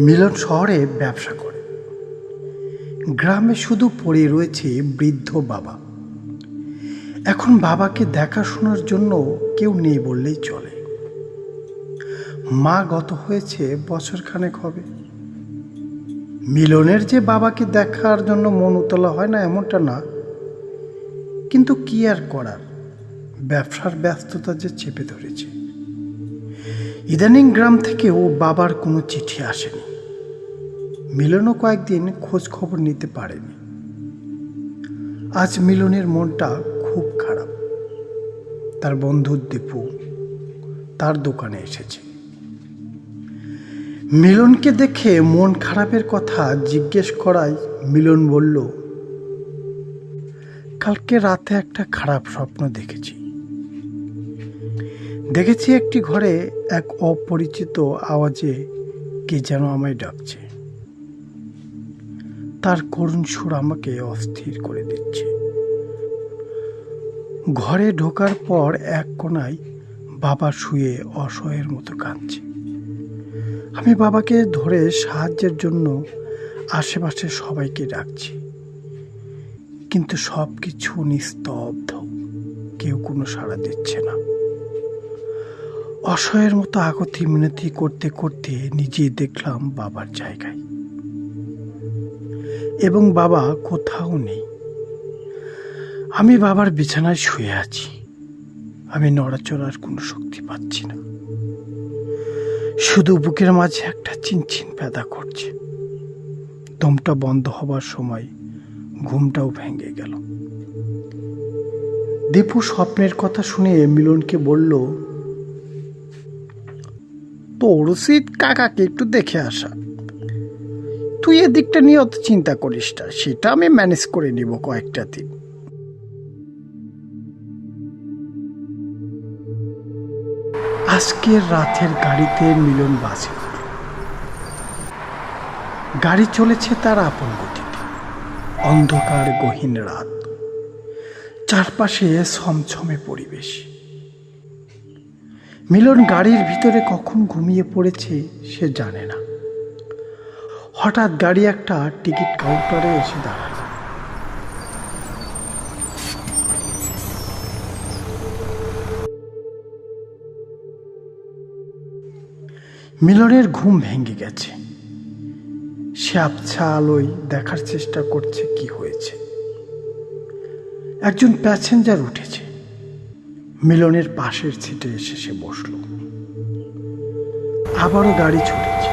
মিলন শহরে ব্যবসা করে। গ্রামে শুধু পড়ে রয়েছে বৃদ্ধ বাবা। এখন বাবাকে দেখাশোনার জন্য কেউ নেই বললেই চলে। মা গত হয়েছে বছরখানেক হবে। মিলনের যে বাবাকে দেখার জন্য মন উতলা হয় না এমনটা না, কিন্তু কি আর করার, ব্যবসার ব্যস্ততা যে চেপে ধরেছে। ইদানিং গ্রাম থেকেও বাবার কোনো চিঠি আসেনি। মিলনও কয়েকদিন খোঁজ খবর নিতে পারেনি। আজ মিলনের মনটা খুব খারাপ। তার বন্ধু দীপু তার দোকানে এসেছে। মিলনকে দেখে মন খারাপের কথা জিজ্ঞেস করায় মিলন বলল, কালকে রাতে একটা খারাপ স্বপ্ন দেখেছি একটি ঘরে এক অপরিচিত আওয়াজে কে যেন আমায় ডাকছে। তার করুণ সুর আমাকে অস্থির করে দিচ্ছে। ঘরে ঢোকার পর এক কোণায় বাবা শুয়ে অসহায়ের মতো কাঁদছে। আমি বাবাকে ধরে সাহায্যের জন্য আশেপাশে সবাইকে ডাকছি, কিন্তু সব কিছু নিস্তব্ধ, কেউ কোনো সাড়া দিচ্ছে না। অসহায়ের মতো আগতি মিনতি করতে করতে নিজেই দেখলাম বাবার জায়গায়, এবং বাবা কোথাও নেই। আমি বাবার বিছানায় শুয়ে আছি। আমি নড়াচড়ার কোনো শক্তি পাচ্ছি না। শুধু বুকের মাঝে একটা চিনচিন ব্যথা করছে। দমটা বন্ধ হবার সময় ঘুমটাও ভেঙে গেল। দীপু স্বপ্নের কথা শুনে মিলনকে বলল, তোর উচিত কাকাকে একটু দেখে আসা। তুই এদিকটা নিয়ে অত চিন্তা করিস না, সেটা আমি ম্যানেজ করে নিব কয়েকটা দিন। আজকের রাতের গাড়িতে মিলন বাসে। গাড়ি চলেছে তার আপন গতিতে। অন্ধকার গহীন রাত, চারপাশে ছমছমে পরিবেশ। মিলন গাড়ির ভিতরে কখন ঘুমিয়ে পড়েছে সে জানে না। হঠাৎ গাড়ি একটা টিকিট কাউন্টারে এসে দাঁড়ায়। মিলনের ঘুম ভেঙে গেছে। সে আবছা আলোয় দেখার চেষ্টা করছে কি হয়েছে। একজন প্যাসেঞ্জার উঠেছে। মিলনের পাশের সিটে এসে সে বসল। আবারও গাড়ি ছুটেছে।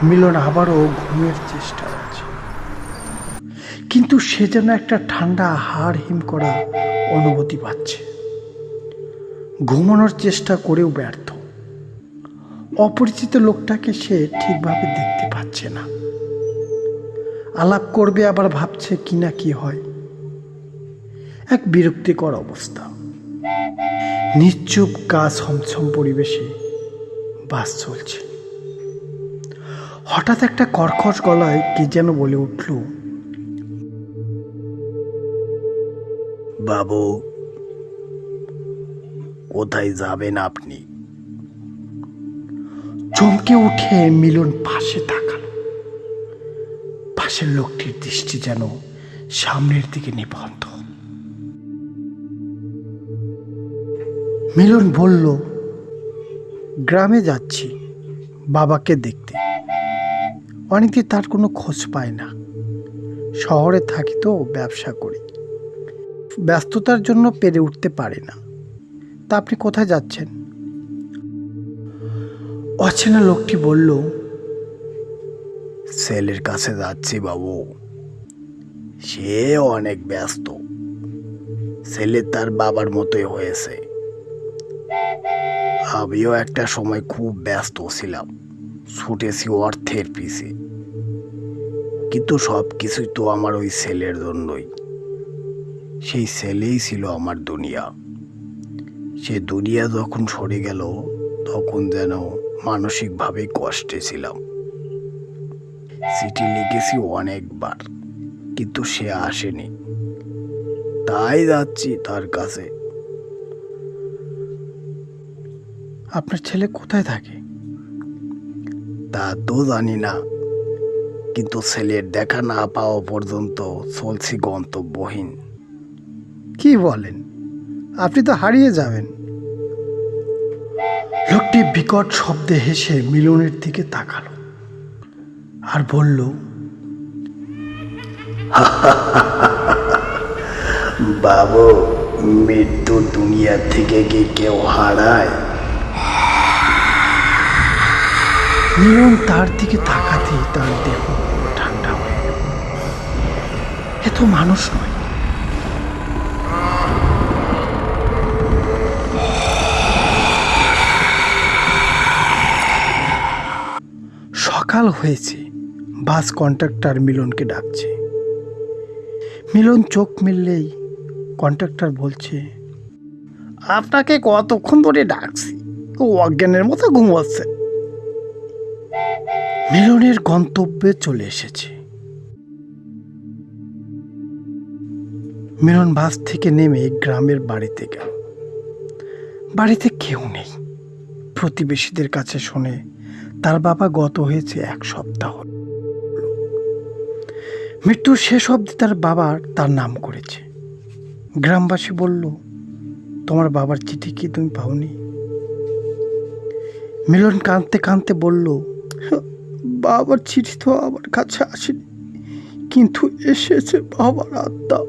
মিলন আবারও ঘুমের চেষ্টা আছে, কিন্তু সে যেন একটা ঠান্ডা হাড় হিম করা অনুভূতি পাচ্ছে। ঘুমানোর চেষ্টা করেও ব্যর্থ। অপরিচিত লোকটাকে সে ঠিকভাবে দেখতে পাচ্ছে না। আলাপ করবে আবার ভাবছে কি না কি হয়। এক বিরক্তিকর অবস্থা। নিশ্চুপ গা ছমছম পরিবেশে বাস চলছে। হঠাৎ একটা কর্কশ গলায় কে যেন বলে উঠল, বাবু, কোথায় যাবেন আপনি? চমকে উঠে মিলন পাশে তাকাল। পাশের লোকটির দৃষ্টি যেন সামনের দিকে নিবদ্ধ। মিলন বলল, গ্রামে যাচ্ছি বাবাকে দেখতে। অনেকদিন তার কোনো খোঁজ পায় না। শহরে থাকি তো, ব্যবসা করি, ব্যস্ততার জন্য পেরে উঠতে পারি না। তা আপনি কোথায় যাচ্ছেন? অচেনা লোকটি বলল, ছেলের কাছে যাচ্ছি বাবু। সে অনেক ব্যস্ত। ছেলে তার বাবার মতোই হয়েছে। আমিও একটা সময় খুব ব্যস্ত ছিলাম, ছুটেছি অর্থের পিছে, কিন্তু সব কিছুই তো আমার ওই ছেলের জন্যই। সেই ছেলেই ছিল আমার দুনিয়া। সে দুনিয়া যখন সরে গেল তখন যেন মানসিকভাবে কষ্টে ছিলাম। চিঠি লিখেছি অনেকবার, কিন্তু সে আসেনি। তাই যাচ্ছি তার কাছে। আপনার ছেলে কোথায় থাকে? তা তো জানি না, কিন্তু ছেলের দেখা না পাওয়া পর্যন্ত চলছি গন্তব্যহীন। কি বলেন, আপনি তো হারিয়ে যাবেন। লোকটি বিকট শব্দে হেসে মিলনের দিকে তাকালো আর বলল, বাবু, মৃত্যু দুনিয়া থেকে কি কেউ হারায়? মিলন তার দিকে তাকাতেই তার দেহ ঠান্ডা হয়ে গেল। এ তো মানুষ নয়। সকাল হয়েছে, বাস কন্ট্রাক্টর মিলনকে ডাকছে। মিলন চোখ মেললেই কন্ট্রাক্টর বলছে, আপনাকে কতক্ষণ ধরে ডাকছি, অজ্ঞানের মতো ঘুমাচ্ছে। মিলনের গন্তব্যে চলে এসেছে। মিলন বাস থেকে নেমে গ্রামের বাড়িতে গেল। বাড়িতে কেউ নেই। প্রতিবেশীদের কাছে শুনে তার বাবা গত হয়েছে 1 সপ্তাহ। মৃত্যুর শেষ অবধি তার বাবার তার নাম করেছে। গ্রামবাসী বলল, তোমার বাবার চিঠি কি তুমি পাওনি? মিলন কাঁদতে কাঁদতে বলল, বাবার চিঠি তো আমার কাছে আসেনি, কিন্তু এসেছে বাবার আত্মা।